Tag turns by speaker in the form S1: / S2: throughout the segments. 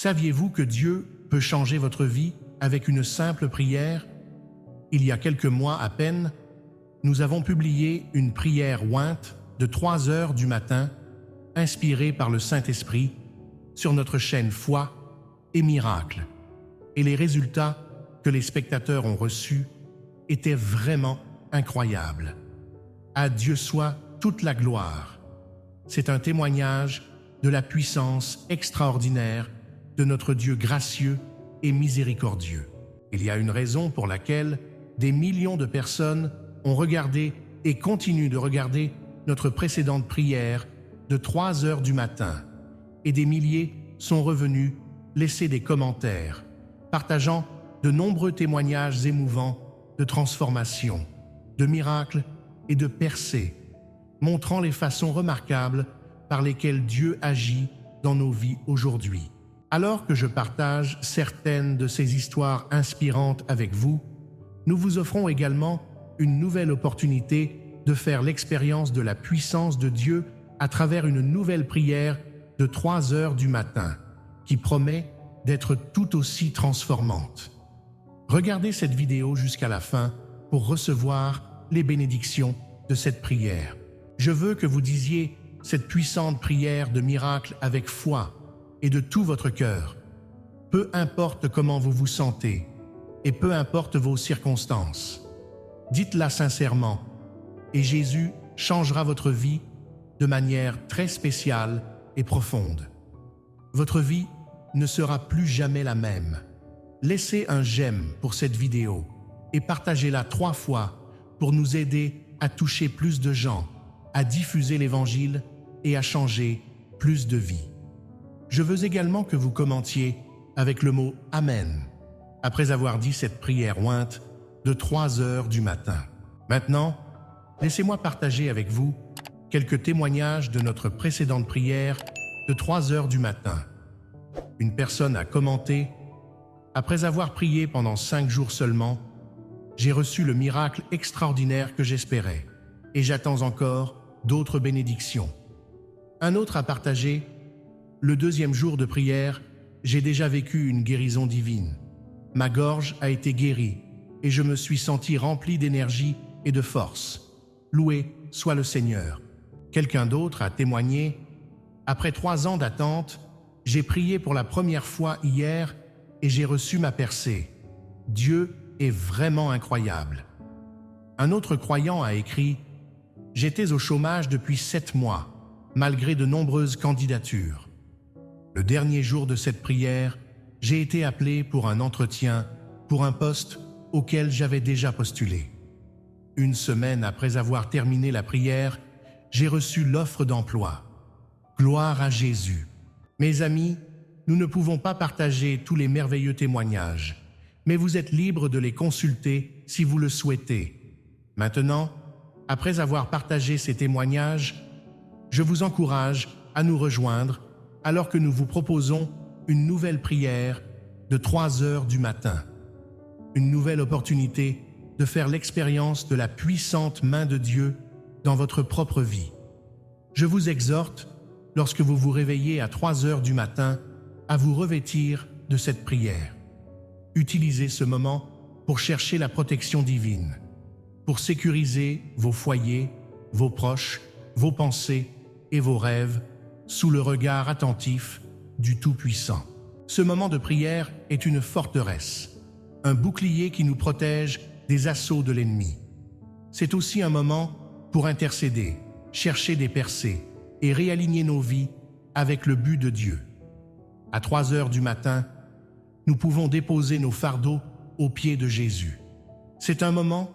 S1: Saviez-vous que Dieu peut changer votre vie avec une simple prière? Il y a quelques mois à peine, nous avons publié une prière ointe de 3 heures du matin, inspirée par le Saint-Esprit, sur notre chaîne Foi et Miracles. Et les résultats que les spectateurs ont reçus étaient vraiment incroyables. À Dieu soit toute la gloire. C'est un témoignage de la puissance extraordinaire de notre Dieu gracieux et miséricordieux. Il y a une raison pour laquelle des millions de personnes ont regardé et continuent de regarder notre précédente prière de 3 heures du matin, et des milliers sont revenus laisser des commentaires, partageant de nombreux témoignages émouvants de transformation, de miracles et de percées, montrant les façons remarquables par lesquelles Dieu agit dans nos vies aujourd'hui. Alors que je partage certaines de ces histoires inspirantes avec vous, nous vous offrons également une nouvelle opportunité de faire l'expérience de la puissance de Dieu à travers une nouvelle prière de 3 heures du matin, qui promet d'être tout aussi transformante. Regardez cette vidéo jusqu'à la fin pour recevoir les bénédictions de cette prière. Je veux que vous disiez cette puissante prière de miracle avec foi et de tout votre cœur. Peu importe comment vous vous sentez et peu importe vos circonstances. Dites-la sincèrement et Jésus changera votre vie de manière très spéciale et profonde. Votre vie ne sera plus jamais la même. Laissez un j'aime pour cette vidéo et partagez-la 3 fois pour nous aider à toucher plus de gens, à diffuser l'Évangile et à changer plus de vies. Je veux également que vous commentiez avec le mot « Amen » après avoir dit cette prière ointe de 3 heures du matin. Maintenant, laissez-moi partager avec vous quelques témoignages de notre précédente prière de 3 heures du matin. Une personne a commenté « Après avoir prié pendant 5 jours seulement, j'ai reçu le miracle extraordinaire que j'espérais et j'attends encore d'autres bénédictions. » Un autre a partagé « Le 2e jour de prière, j'ai déjà vécu une guérison divine. Ma gorge a été guérie et je me suis senti rempli d'énergie et de force. Loué soit le Seigneur. » Quelqu'un d'autre a témoigné « Après 3 ans d'attente, j'ai prié pour la première fois hier et j'ai reçu ma percée. Dieu est vraiment incroyable. » Un autre croyant a écrit « J'étais au chômage depuis 7 mois, malgré de nombreuses candidatures. Le dernier jour de cette prière, j'ai été appelé pour un entretien pour un poste auquel j'avais déjà postulé. 1 semaine après avoir terminé la prière, j'ai reçu l'offre d'emploi. Gloire à Jésus. » Mes amis, nous ne pouvons pas partager tous les merveilleux témoignages, mais vous êtes libres de les consulter si vous le souhaitez. Maintenant, après avoir partagé ces témoignages, je vous encourage à nous rejoindre alors que nous vous proposons une nouvelle prière de 3 heures du matin. Une nouvelle opportunité de faire l'expérience de la puissante main de Dieu dans votre propre vie. Je vous exhorte, lorsque vous vous réveillez à 3 heures du matin, à vous revêtir de cette prière. Utilisez ce moment pour chercher la protection divine, pour sécuriser vos foyers, vos proches, vos pensées et vos rêves sous le regard attentif du Tout-Puissant. Ce moment de prière est une forteresse, un bouclier qui nous protège des assauts de l'ennemi. C'est aussi un moment pour intercéder, chercher des percées et réaligner nos vies avec le but de Dieu. À 3 heures du matin, nous pouvons déposer nos fardeaux aux pieds de Jésus. C'est un moment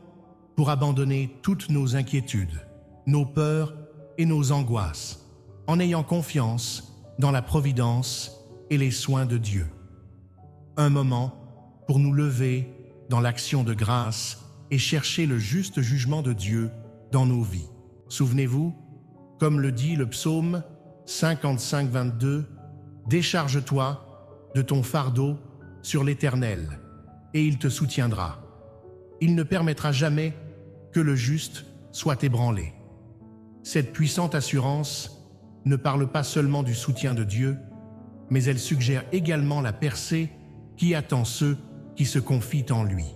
S1: pour abandonner toutes nos inquiétudes, nos peurs et nos angoisses, en ayant confiance dans la providence et les soins de Dieu. Un moment pour nous lever dans l'action de grâce et chercher le juste jugement de Dieu dans nos vies. Souvenez-vous, comme le dit le psaume 55-22, « Décharge-toi de ton fardeau sur l'Éternel, et il te soutiendra. Il ne permettra jamais que le juste soit ébranlé. » Cette puissante assurance ne parle pas seulement du soutien de Dieu, mais elle suggère également la percée qui attend ceux qui se confient en lui.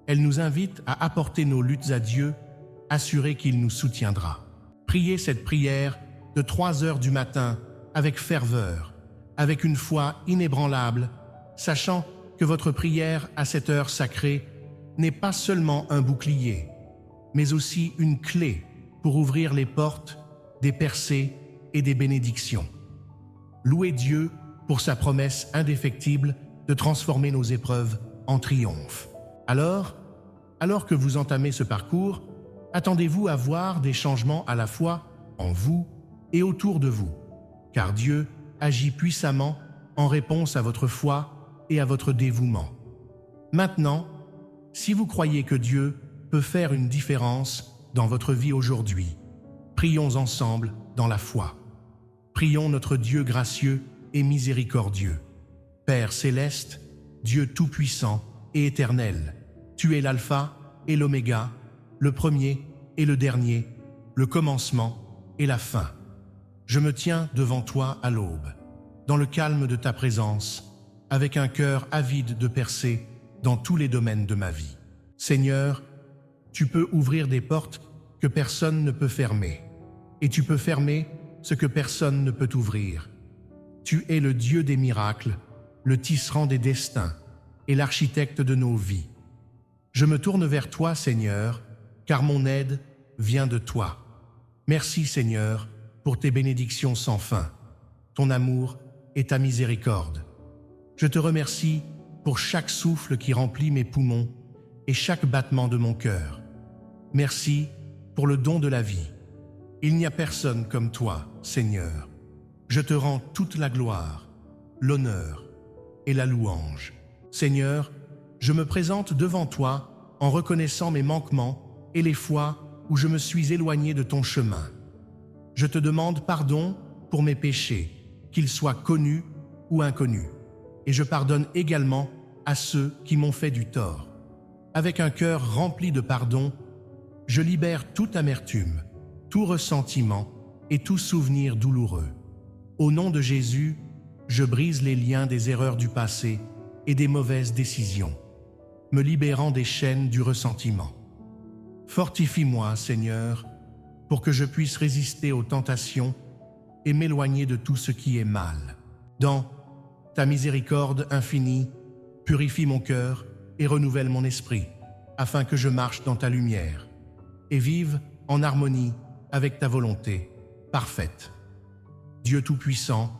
S1: Elle nous invite à apporter nos luttes à Dieu, assuré qu'il nous soutiendra. Priez cette prière de 3 heures du matin avec ferveur, avec une foi inébranlable, sachant que votre prière à cette heure sacrée n'est pas seulement un bouclier, mais aussi une clé pour ouvrir les portes des percées et des bénédictions. Louez Dieu pour sa promesse indéfectible de transformer nos épreuves en triomphe. Alors que vous entamez ce parcours, attendez-vous à voir des changements à la fois en vous et autour de vous, car Dieu agit puissamment en réponse à votre foi et à votre dévouement. Maintenant, si vous croyez que Dieu peut faire une différence dans votre vie aujourd'hui, prions ensemble dans la foi. Prions notre Dieu gracieux et miséricordieux. Père céleste, Dieu tout-puissant et éternel, tu es l'alpha et l'oméga, le premier et le dernier, le commencement et la fin. Je me tiens devant toi à l'aube, dans le calme de ta présence, avec un cœur avide de percer dans tous les domaines de ma vie. Seigneur, tu peux ouvrir des portes que personne ne peut fermer, et tu peux fermer ce que personne ne peut ouvrir. Tu es le Dieu des miracles, le tisserand des destins et l'architecte de nos vies. Je me tourne vers toi, Seigneur, car mon aide vient de toi. Merci, Seigneur, pour tes bénédictions sans fin, ton amour et ta miséricorde. Je te remercie pour chaque souffle qui remplit mes poumons et chaque battement de mon cœur. Merci pour le don de la vie. Il n'y a personne comme toi, Seigneur. Je te rends toute la gloire, l'honneur et la louange. Seigneur, je me présente devant toi en reconnaissant mes manquements et les fois où je me suis éloigné de ton chemin. Je te demande pardon pour mes péchés, qu'ils soient connus ou inconnus, et je pardonne également à ceux qui m'ont fait du tort. Avec un cœur rempli de pardon, je libère toute amertume, tout ressentiment et tout souvenir douloureux. Au nom de Jésus, je brise les liens des erreurs du passé et des mauvaises décisions, me libérant des chaînes du ressentiment. Fortifie-moi, Seigneur, pour que je puisse résister aux tentations et m'éloigner de tout ce qui est mal. Dans ta miséricorde infinie, purifie mon cœur et renouvelle mon esprit, afin que je marche dans ta lumière et vive en harmonie avec ta volonté parfaite. Dieu Tout-Puissant,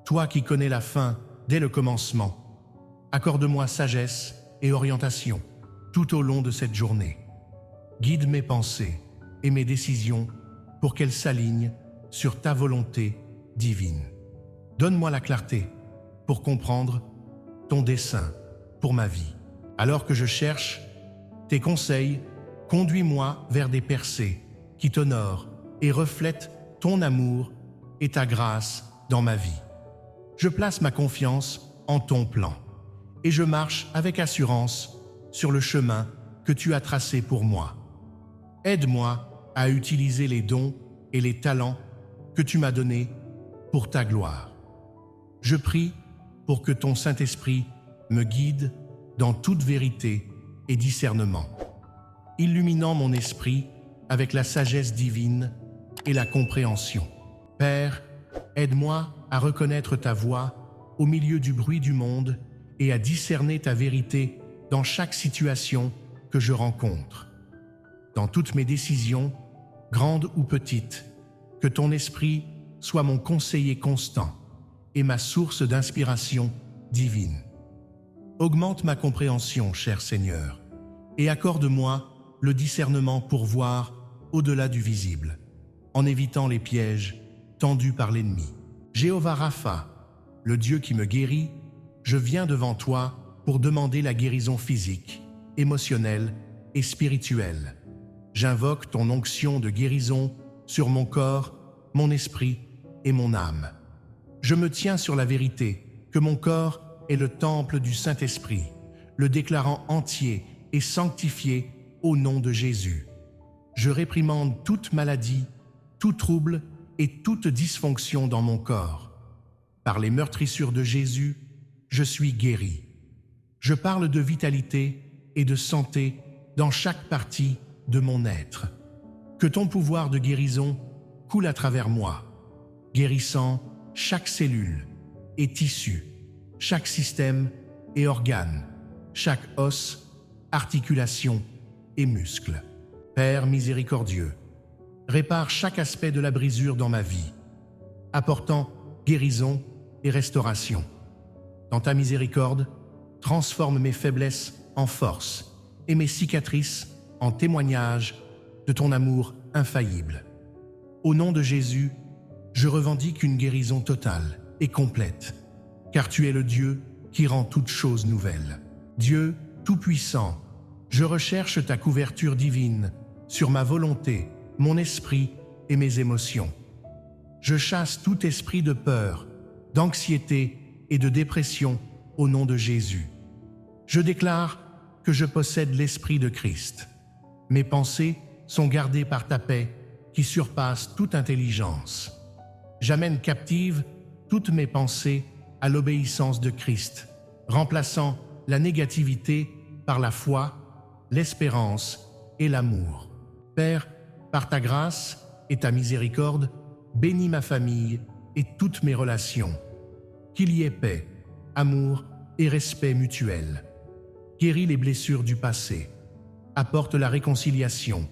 S1: toi qui connais la fin dès le commencement, accorde-moi sagesse et orientation tout au long de cette journée. Guide mes pensées et mes décisions pour qu'elles s'alignent sur ta volonté divine. Donne-moi la clarté pour comprendre ton dessein pour ma vie. Alors que je cherche tes conseils, conduis-moi vers des percées qui t'honorent et reflètent ton amour et ta grâce dans ma vie. Je place ma confiance en ton plan et je marche avec assurance sur le chemin que tu as tracé pour moi. Aide-moi à utiliser les dons et les talents que tu m'as donnés pour ta gloire. Je prie pour que ton Saint-Esprit me guide dans toute vérité et discernement, illuminant mon esprit avec la sagesse divine et la compréhension. Père, aide-moi à reconnaître ta voix au milieu du bruit du monde et à discerner ta vérité dans chaque situation que je rencontre. Dans toutes mes décisions, grandes ou petites, que ton esprit soit mon conseiller constant et ma source d'inspiration divine. Augmente ma compréhension, cher Seigneur, et accorde-moi le discernement pour voir au-delà du visible, en évitant les pièges tendus par l'ennemi. Jéhovah Rapha, le Dieu qui me guérit, je viens devant toi pour demander la guérison physique, émotionnelle et spirituelle. J'invoque ton onction de guérison sur mon corps, mon esprit et mon âme. Je me tiens sur la vérité que mon corps est le temple du Saint-Esprit, le déclarant entier et sanctifié au nom de Jésus. Je réprimande toute maladie, tout trouble et toute dysfonction dans mon corps. Par les meurtrissures de Jésus, je suis guéri. Je parle de vitalité et de santé dans chaque partie de mon être. Que ton pouvoir de guérison coule à travers moi, guérissant chaque cellule et tissu, chaque système et organe, chaque os, articulation et muscle. Père miséricordieux, répare chaque aspect de la brisure dans ma vie, apportant guérison et restauration. Dans ta miséricorde, transforme mes faiblesses en force et mes cicatrices en témoignage de ton amour infaillible. Au nom de Jésus, je revendique une guérison totale et complète, car tu es le Dieu qui rend toutes choses nouvelles. Dieu tout-puissant, je recherche ta couverture divine sur ma volonté, mon esprit et mes émotions. Je chasse tout esprit de peur, d'anxiété et de dépression au nom de Jésus. Je déclare que je possède l'Esprit de Christ. Mes pensées sont gardées par ta paix qui surpasse toute intelligence. J'amène captive toutes mes pensées à l'obéissance de Christ, remplaçant la négativité par la foi, l'espérance et l'amour. Père, par ta grâce et ta miséricorde, bénis ma famille et toutes mes relations. Qu'il y ait paix, amour et respect mutuel. Guéris les blessures du passé, apporte la réconciliation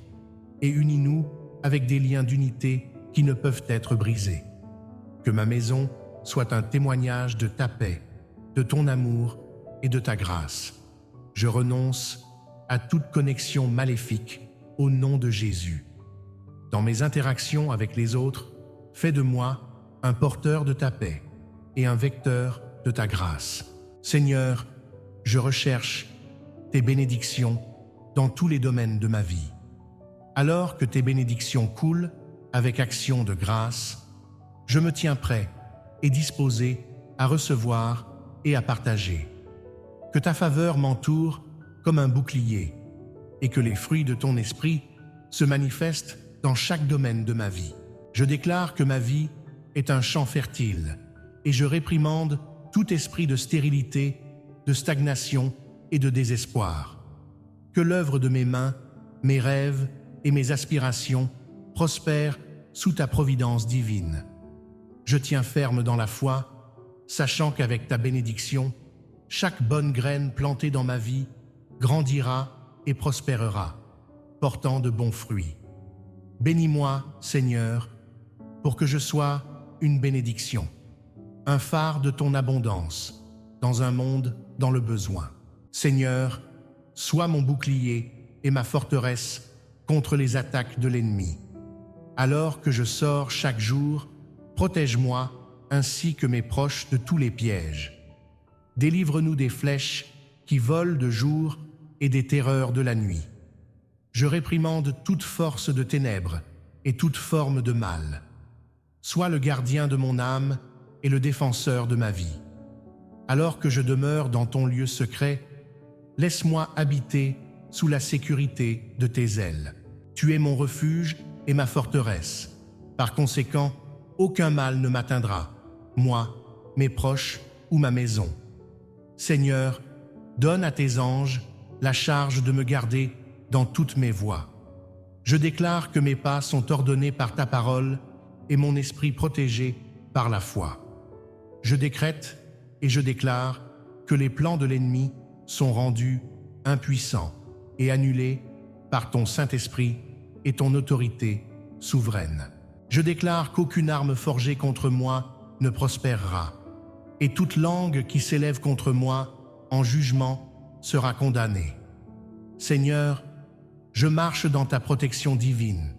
S1: et unis-nous avec des liens d'unité qui ne peuvent être brisés. Que ma maison soit un témoignage de ta paix, de ton amour et de ta grâce. Je renonce à toute connexion maléfique au nom de Jésus. Dans mes interactions avec les autres, fais de moi un porteur de ta paix et un vecteur de ta grâce. Seigneur, je recherche tes bénédictions dans tous les domaines de ma vie. Alors que tes bénédictions coulent avec action de grâce, je me tiens prêt et disposé à recevoir et à partager. Que ta faveur m'entoure comme un bouclier et que les fruits de ton esprit se manifestent dans chaque domaine de ma vie. Je déclare que ma vie est un champ fertile et je réprimande tout esprit de stérilité, de stagnation et de désespoir. Que l'œuvre de mes mains, mes rêves et mes aspirations prospèrent sous ta providence divine. Je tiens ferme dans la foi, sachant qu'avec ta bénédiction, chaque bonne graine plantée dans ma vie grandira et prospérera, portant de bons fruits. Bénis-moi, Seigneur, pour que je sois une bénédiction, un phare de ton abondance, dans un monde dans le besoin. Seigneur, sois mon bouclier et ma forteresse contre les attaques de l'ennemi. Alors que je sors chaque jour, protège-moi ainsi que mes proches de tous les pièges. Délivre-nous des flèches qui volent de jour et des terreurs de la nuit. Je réprimande toute force de ténèbres et toute forme de mal. Sois le gardien de mon âme et le défenseur de ma vie. Alors que je demeure dans ton lieu secret, laisse-moi habiter sous la sécurité de tes ailes. Tu es mon refuge et ma forteresse. Par conséquent, aucun mal ne m'atteindra, moi, mes proches ou ma maison. Seigneur, donne à tes anges la charge de me garder dans toutes mes voies. Je déclare que mes pas sont ordonnés par ta parole et mon esprit protégé par la foi. Je décrète et je déclare que les plans de l'ennemi sont rendus impuissants et annulés par ton Saint-Esprit et ton autorité souveraine. Je déclare qu'aucune arme forgée contre moi ne prospérera, et toute langue qui s'élève contre moi en jugement sera condamnée. Seigneur, je marche dans ta protection divine,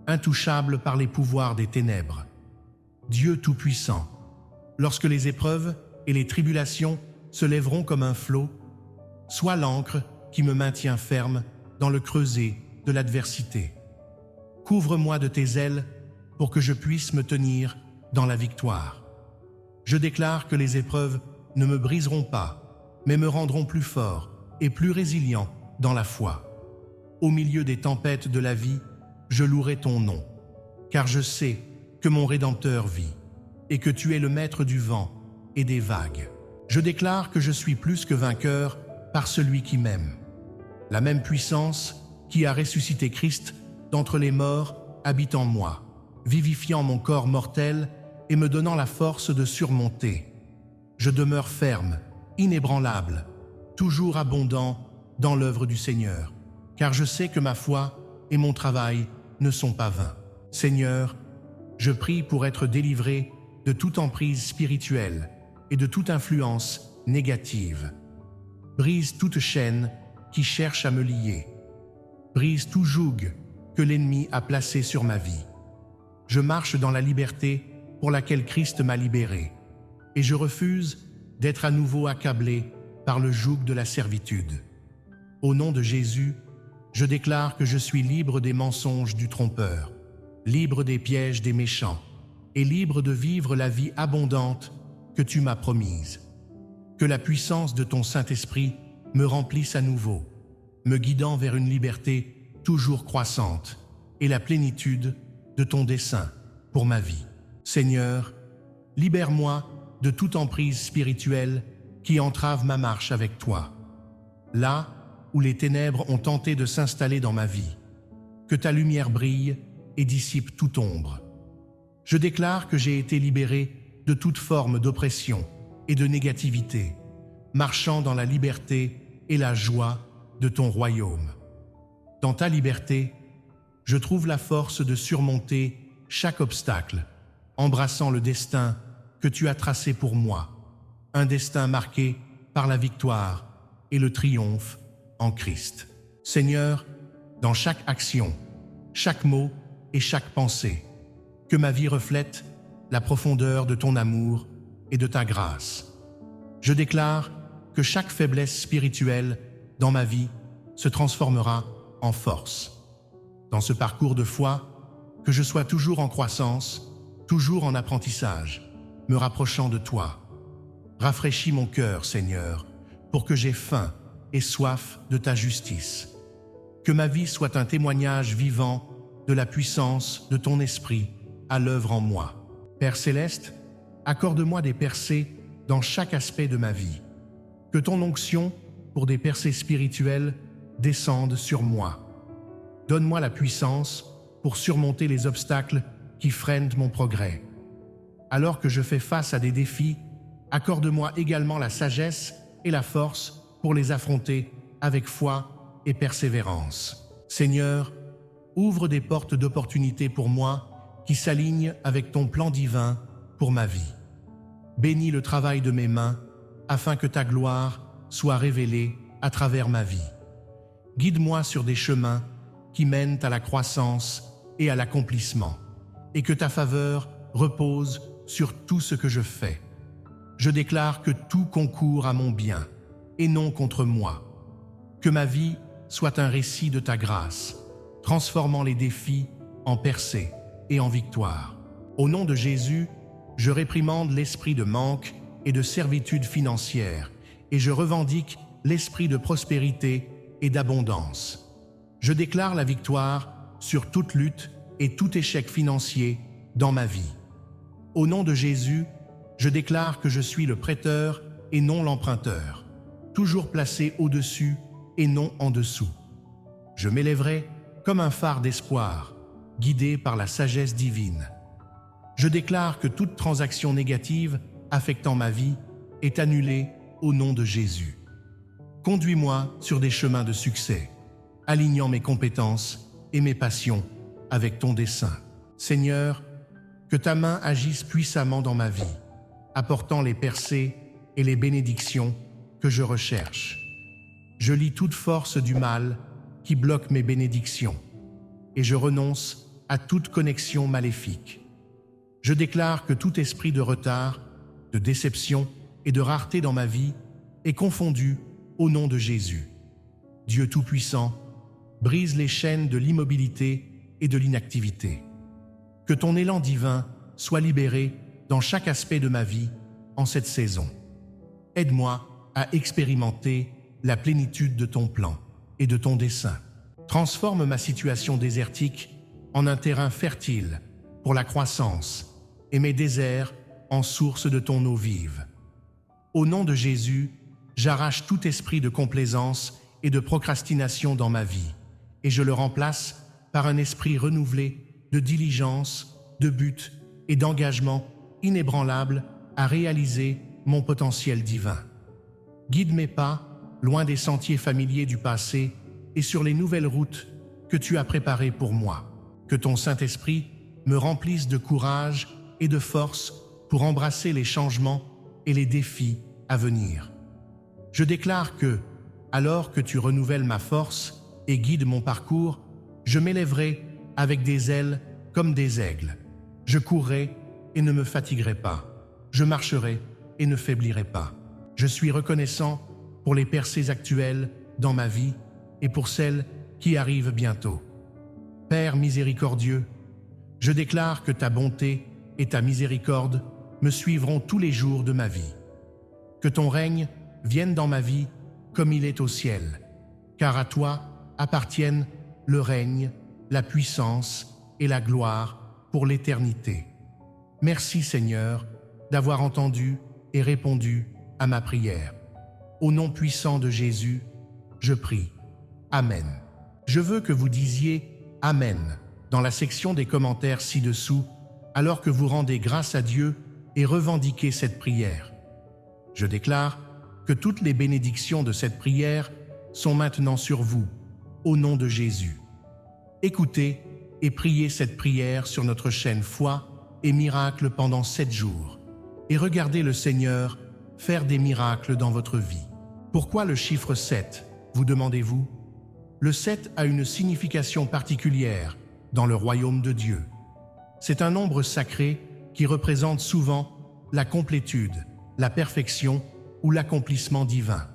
S1: intouchable par les pouvoirs des ténèbres. Dieu Tout-Puissant, lorsque les épreuves et les tribulations se lèveront comme un flot, sois l'ancre qui me maintient ferme dans le creuset de l'adversité. Couvre-moi de tes ailes pour que je puisse me tenir dans la victoire. Je déclare que les épreuves ne me briseront pas, mais me rendront plus fort et plus résilient dans la foi. Au milieu des tempêtes de la vie, je louerai ton nom, car je sais que mon Rédempteur vit et que tu es le maître du vent et des vagues. Je déclare que je suis plus que vainqueur par celui qui m'aime. La même puissance qui a ressuscité Christ d'entre les morts habite en moi, vivifiant mon corps mortel et me donnant la force de surmonter. Je demeure ferme, inébranlable, toujours abondant dans l'œuvre du Seigneur, car je sais que ma foi et mon travail ne sont pas vains. Seigneur, je prie pour être délivré de toute emprise spirituelle et de toute influence négative. Brise toute chaîne qui cherche à me lier. Brise tout joug que l'ennemi a placé sur ma vie. Je marche dans la liberté pour laquelle Christ m'a libéré, et je refuse d'être à nouveau accablé par le joug de la servitude. Au nom de Jésus, je déclare que je suis libre des mensonges du trompeur, libre des pièges des méchants, et libre de vivre la vie abondante que tu m'as promise. Que la puissance de ton Saint-Esprit me remplisse à nouveau, me guidant vers une liberté toujours croissante et la plénitude de ton dessein pour ma vie. Seigneur, libère-moi de toute emprise spirituelle qui entrave ma marche avec toi. Là où les ténèbres ont tenté de s'installer dans ma vie, que ta lumière brille et dissipe toute ombre. Je déclare que j'ai été libéré de toute forme d'oppression et de négativité, marchant dans la liberté et la joie de ton royaume. Dans ta liberté, je trouve la force de surmonter chaque obstacle, embrassant le destin que tu as tracé pour moi, un destin marqué par la victoire et le triomphe en Christ. Seigneur, dans chaque action, chaque mot et chaque pensée, que ma vie reflète la profondeur de ton amour et de ta grâce. Je déclare que chaque faiblesse spirituelle dans ma vie se transformera en force. Dans ce parcours de foi, que je sois toujours en croissance, toujours en apprentissage, me rapprochant de toi. Rafraîchis mon cœur, Seigneur, pour que j'aie faim et soif de ta justice. Que ma vie soit un témoignage vivant de la puissance de ton esprit à l'œuvre en moi. Père céleste, accorde-moi des percées dans chaque aspect de ma vie. Que ton onction pour des percées spirituelles descende sur moi. Donne-moi la puissance pour surmonter les obstacles qui freinent mon progrès. Alors que je fais face à des défis, accorde-moi également la sagesse et la force pour les affronter avec foi et persévérance. Seigneur, ouvre des portes d'opportunité pour moi qui s'alignent avec ton plan divin pour ma vie. Bénis le travail de mes mains afin que ta gloire soit révélée à travers ma vie. Guide-moi sur des chemins qui mènent à la croissance et à l'accomplissement, et que ta faveur repose sur tout ce que je fais. Je déclare que tout concourt à mon bien, et non contre moi. Que ma vie soit un récit de ta grâce, transformant les défis en percées et en victoire. Au nom de Jésus, je réprimande l'esprit de manque et de servitude financière, et je revendique l'esprit de prospérité et d'abondance. Je déclare la victoire sur toute lutte et tout échec financier dans ma vie. Au nom de Jésus, je déclare que je suis le prêteur et non l'emprunteur, toujours placé au-dessus et non en dessous. Je m'élèverai comme un phare d'espoir, guidé par la sagesse divine. Je déclare que toute transaction négative affectant ma vie est annulée au nom de Jésus. Conduis-moi sur des chemins de succès, alignant mes compétences et mes passions avec ton dessein. Seigneur, que ta main agisse puissamment dans ma vie, apportant les percées et les bénédictions que je recherche. Je lie toute force du mal qui bloque mes bénédictions, et je renonce à toute connexion maléfique. Je déclare que tout esprit de retard, de déception et de rareté dans ma vie est confondu au nom de Jésus. Dieu Tout-Puissant, brise les chaînes de l'immobilité et de l'inactivité. Que ton élan divin soit libéré dans chaque aspect de ma vie en cette saison. Aide-moi à expérimenter la plénitude de ton plan et de ton dessein. Transforme ma situation désertique en un terrain fertile pour la croissance et mes déserts en source de ton eau vive. Au nom de Jésus, j'arrache tout esprit de complaisance et de procrastination dans ma vie, et je le remplace par un esprit renouvelé de diligence, de but et d'engagement inébranlable à réaliser mon potentiel divin. Guide mes pas, loin des sentiers familiers du passé et sur les nouvelles routes que tu as préparées pour moi. Que ton Saint-Esprit me remplisse de courage et de force pour embrasser les changements et les défis à venir. Je déclare que, alors que tu renouvelles ma force et guides mon parcours, je m'élèverai avec des ailes comme des aigles. Je courrai et ne me fatiguerai pas. Je marcherai et ne faiblirai pas. Je suis reconnaissant pour les percées actuelles dans ma vie et pour celles qui arrivent bientôt. Père miséricordieux, je déclare que ta bonté et ta miséricorde me suivront tous les jours de ma vie. Que ton règne vienne dans ma vie comme il est au ciel, car à toi appartiennent le règne, la puissance et la gloire pour l'éternité. Merci Seigneur d'avoir entendu et répondu à ma prière. Au nom puissant de Jésus, je prie. Amen. Je veux que vous disiez « Amen » dans la section des commentaires ci-dessous, alors que vous rendez grâce à Dieu et revendiquez cette prière. Je déclare que toutes les bénédictions de cette prière sont maintenant sur vous, au nom de Jésus. Écoutez et priez cette prière sur notre chaîne Foi et Miracles pendant 7 jours, et regardez le Seigneur faire des miracles dans votre vie. Pourquoi le chiffre 7, vous demandez-vous? Le 7 a une signification particulière dans le royaume de Dieu. C'est un nombre sacré qui représente souvent la complétude, la perfection ou l'accomplissement divin.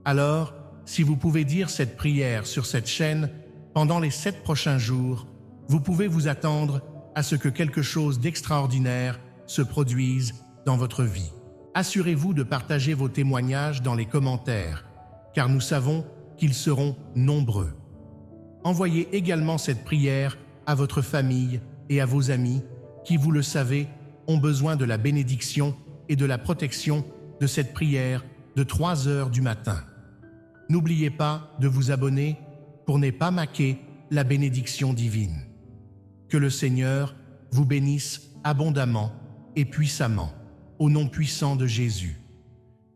S1: Alors, si vous pouvez dire cette prière sur cette chaîne pendant les 7 prochains jours, vous pouvez vous attendre à ce que quelque chose d'extraordinaire se produise dans votre vie. Assurez-vous de partager vos témoignages dans les commentaires, car nous savons qu'ils seront nombreux. Envoyez également cette prière à votre famille et à vos amis qui, vous le savez, ont besoin de la bénédiction et de la protection de cette prière de 3 heures du matin. N'oubliez pas de vous abonner pour ne pas manquer la bénédiction divine. Que le Seigneur vous bénisse abondamment et puissamment, au nom puissant de Jésus.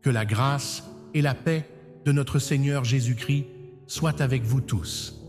S1: Que la grâce et la paix de notre Seigneur Jésus-Christ soient avec vous tous.